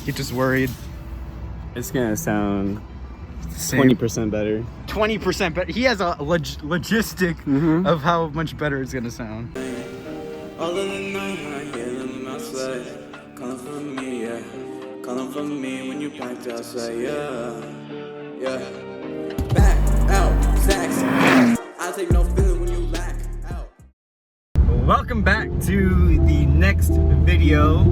Get just worried. It's gonna sound 20% better. 20% better. He has a logistic of how much better it's gonna sound. All in the night, I hear them outside. Calling for me, yeah. Calling for me when you packed outside, yeah. Yeah. Back out, sex. I take no feeling when you lack out. Welcome back to the next video.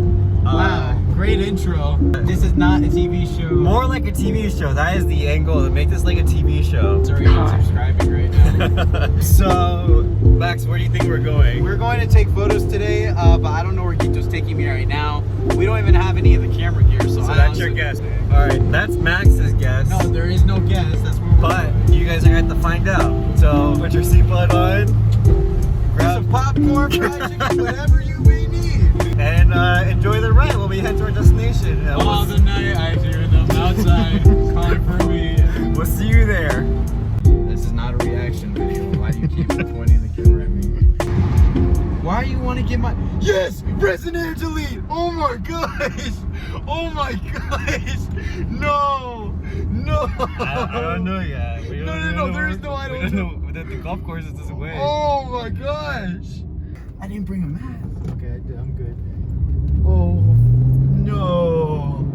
Wow, great intro. This is not a TV show. More like a TV show. That is the angle to make this like a TV show. Sorry, I'm subscribing right now. So, Max, where do you think we're going? We're going to take photos today, but I don't know where Gito's taking me right now. We don't even have any of the camera gear, so that's your guess. Alright, that's Max's guess. No, there is no guess. That's where we're But going. you guys are going to have to find out. So, put your seatbelt on. Grab some popcorn, fried chicken, whatever you may need. And enjoy the ride while we head to our destination. All the night I hear them outside calling for me. We'll see you there. This is not a reaction video. Why do you keep pointing the camera at me? Why do you want to get my... Yes! Resonator delete! Oh my gosh! Oh my gosh! No! No! I don't know yet. No, there is no I don't know. The golf course is this way. Oh my gosh! I didn't bring a mat. Okay, I'm good. Oh no!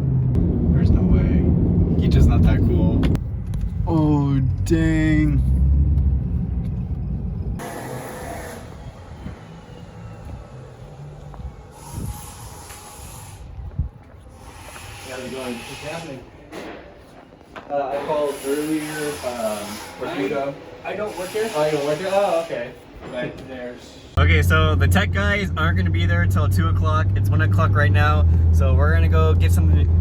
There's no way. He's just not that cool. Oh dang! How's it going? What's happening? I called earlier. I don't work here. Oh, you don't work here? Oh, okay. Right there's. Okay, so the tech guys aren't going to be there until 2 o'clock. It's 1 o'clock right now, so we're going to go get something to...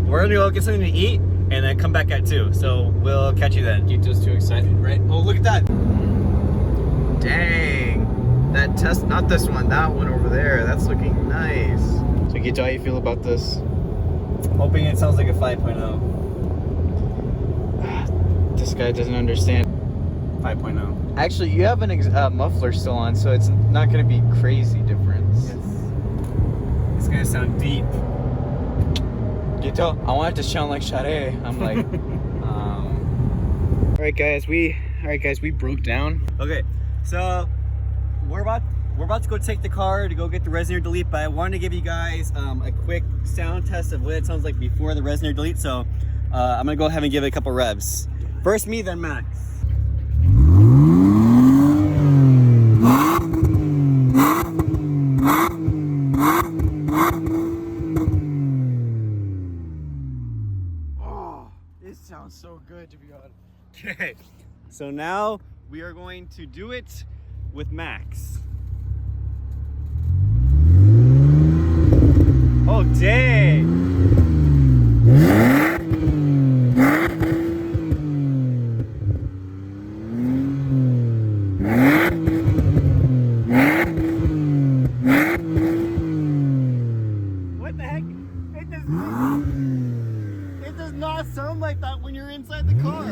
We're going to go get something to eat and then come back at 2. So we'll catch you then. You're just too excited, right? Oh, look at that! Dang! That test, not this one, that one over there. That's looking nice. So, Gito, how you feel about this? Hoping it sounds like a 5.0. This guy doesn't understand. 5.0. Actually, you have an muffler still on, so it's not going to be crazy difference. It's going to sound deep. Gito, I want it to sound like Shade. I'm like, Alright guys, we broke down. Okay, so we're about to go take the car to go get the Resonator delete, but I wanted to give you guys a quick sound test of what it sounds like before the Resonator delete. So I'm gonna go ahead and give it a couple revs. First me, then Max. Oh, it sounds so good to be honest. Okay, so now we are going to do it with Max. Oh, dang! What the heck? It does not sound like that when you're inside the car.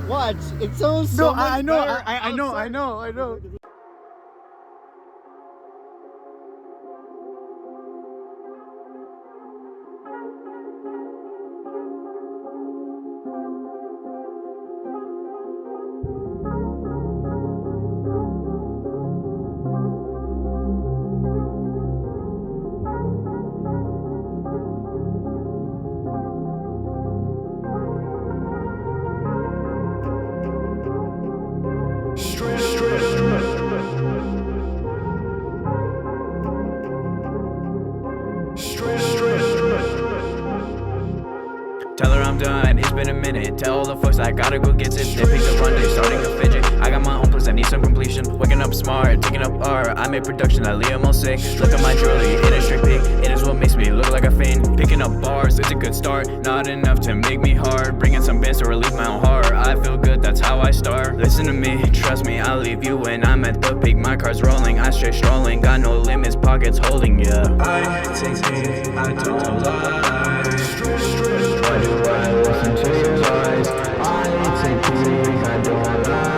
Watch, it sounds so much I know, better I know. Tell her I'm done, it's been a minute. Tell all the folks I gotta go get it. They picked up Monday, starting a fidget. I got my own place, I need some completion. Waking up smart, taking up art. I make production, I leave them all sick. Look at my jewelry, it is straight pink. It is what makes me look like a fiend. Picking up bars, it's a good start. Not enough to make me hard. Bringing some bands to relieve my own heart. I feel good, that's how I start. Listen to me, trust me, I'll leave you when I'm at the peak. My car's rolling, I straight strolling. Got no limits, pockets holding, yeah. I take it, I don't lie. Why do I listen to your lies? I take it, I don't lie.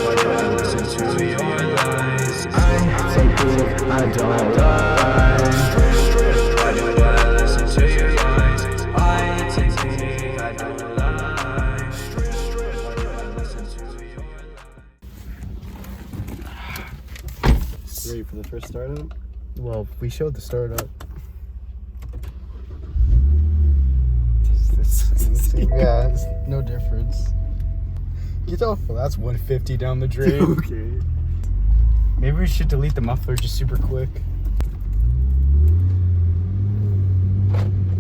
Why do I listen to your lies? I speak, I don't lie. Why do I listen to your lies? I speak, I don't lie. Why do I listen to your lies? Ready for the first startup? Well, we showed the startup. Yeah, it's no difference. Get off. Well, that's 150 down the drain. Okay. Maybe we should delete the muffler just super quick.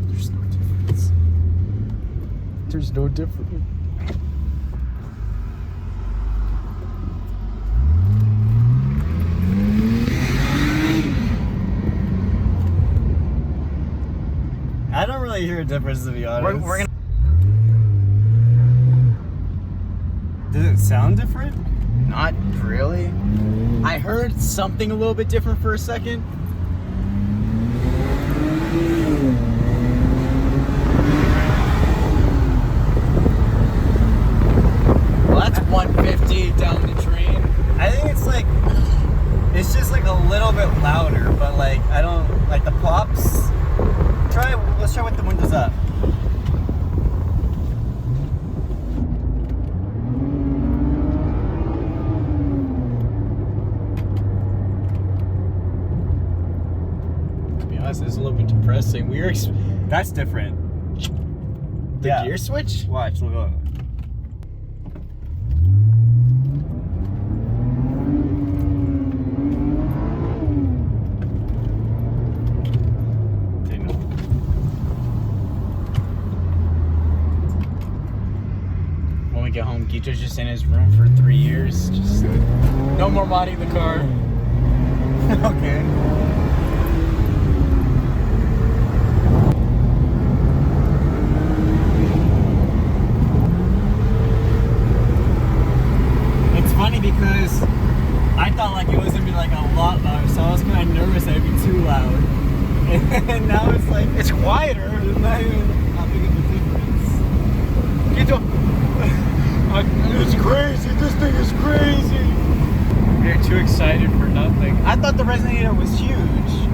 There's no difference. There's no difference. I don't really hear a difference, to be honest. We're gonna. Does it sound different? Not really. I heard something a little bit different for a second. Well, that's 150 down the drain. I think it's just like a little bit louder, but like I don't like the pops. Let's try with the windows up. To be honest, it's a little bit depressing. That's different. The Yeah. gear switch? Watch, we'll go. Okay, no. When we get home, Gito's just in his room for 3 years. Just no more modding the car. Okay. It's funny because I thought like it was gonna be like a lot louder, so I was kind of nervous that it'd be too loud. And now it's like It's quieter. there's not even that big of a difference. Gito. It's crazy. This thing is crazy. We're too excited for nothing. I thought the Resonator was huge.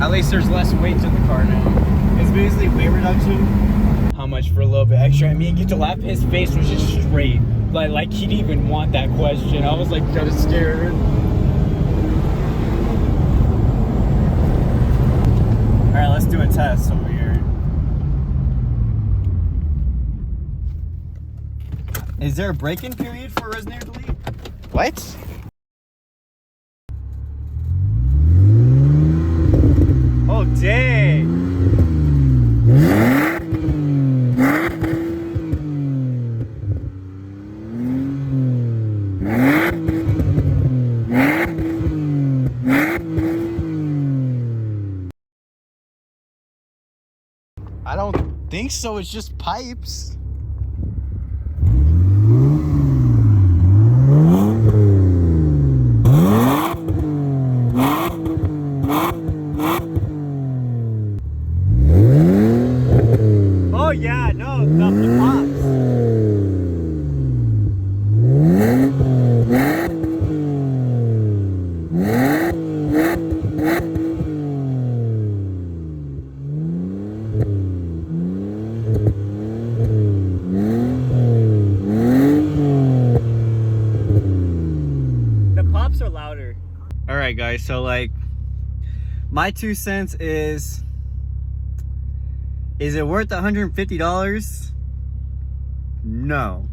At least there's less weight to the car now. It's basically weight reduction. How much for a little bit extra? I mean, Gito laugh. His face was just straight. Like he didn't even want that question. I was like kind of scared. All right, let's do a test over here. Is there a break-in period for Resonator Delete? What? Oh, dang! I don't think so. It's just pipes. Oh yeah, no, the pops. The pops are louder. All right, guys. So like, my 2 cents is it worth $150? No.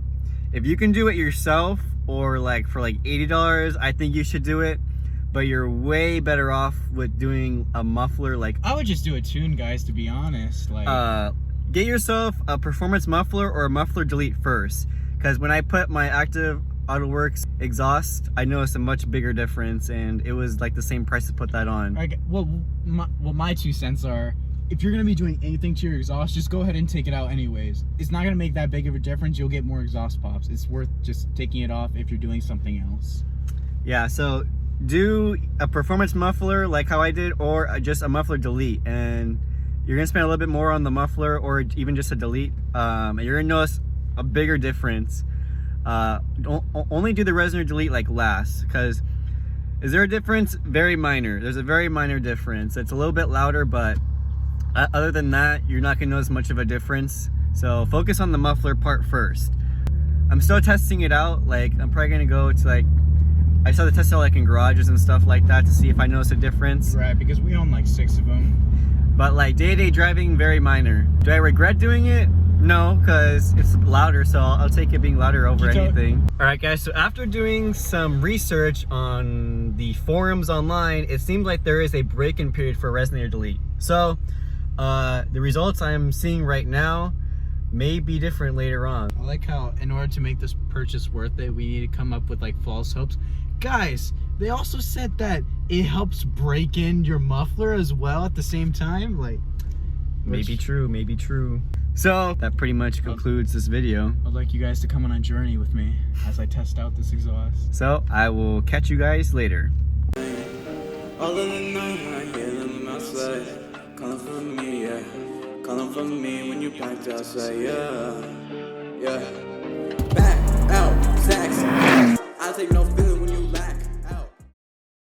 If you can do it yourself or like for like $80, I think you should do it. But you're way better off with doing a muffler. Like I would just do a tune, guys, to be honest. Like get yourself a performance muffler or a muffler delete first. Because when I put my active AutoWorks exhaust, I noticed a much bigger difference, and it was like the same price to put that on. okay, well, my 2 cents are, if you're gonna be doing anything to your exhaust, just go ahead and take it out anyways. It's not gonna make that big of a difference. You'll get more exhaust pops. It's worth just taking it off if you're doing something else. Yeah, so do a performance muffler like how I did, or just a muffler delete, and you're gonna spend a little bit more on the muffler or even just a delete, and you're gonna notice a bigger difference. Only do the Resonator delete like last, because Is there a difference? Very minor. There's a very minor difference. It's a little bit louder, but other than that, you're not gonna notice much of a difference. So focus on the muffler part first. I'm still testing it out. Like, I'm probably gonna go to like, I saw the test out like in garages and stuff like that to see if I notice a difference. Right, because we own like 6 of them. But like day-to-day driving, very minor. Do I regret doing it? No, because it's louder, so I'll take it being louder over anything. All right, guys, so after doing some research on the forums online, it seems like there is a break-in period for Resonator Delete. So the results I'm seeing right now may be different later on. I like how in order to make this purchase worth it, we need to come up with like false hopes. Guys, they also said that it helps break in your muffler as well at the same time. Like, maybe true, maybe true. So that pretty much concludes this video. I'd like you guys to come on a journey with me as I test out this exhaust. So I will catch you guys later. All in the night, I hear them outside, calling for me, yeah. Calling for me when you packed outside, yeah.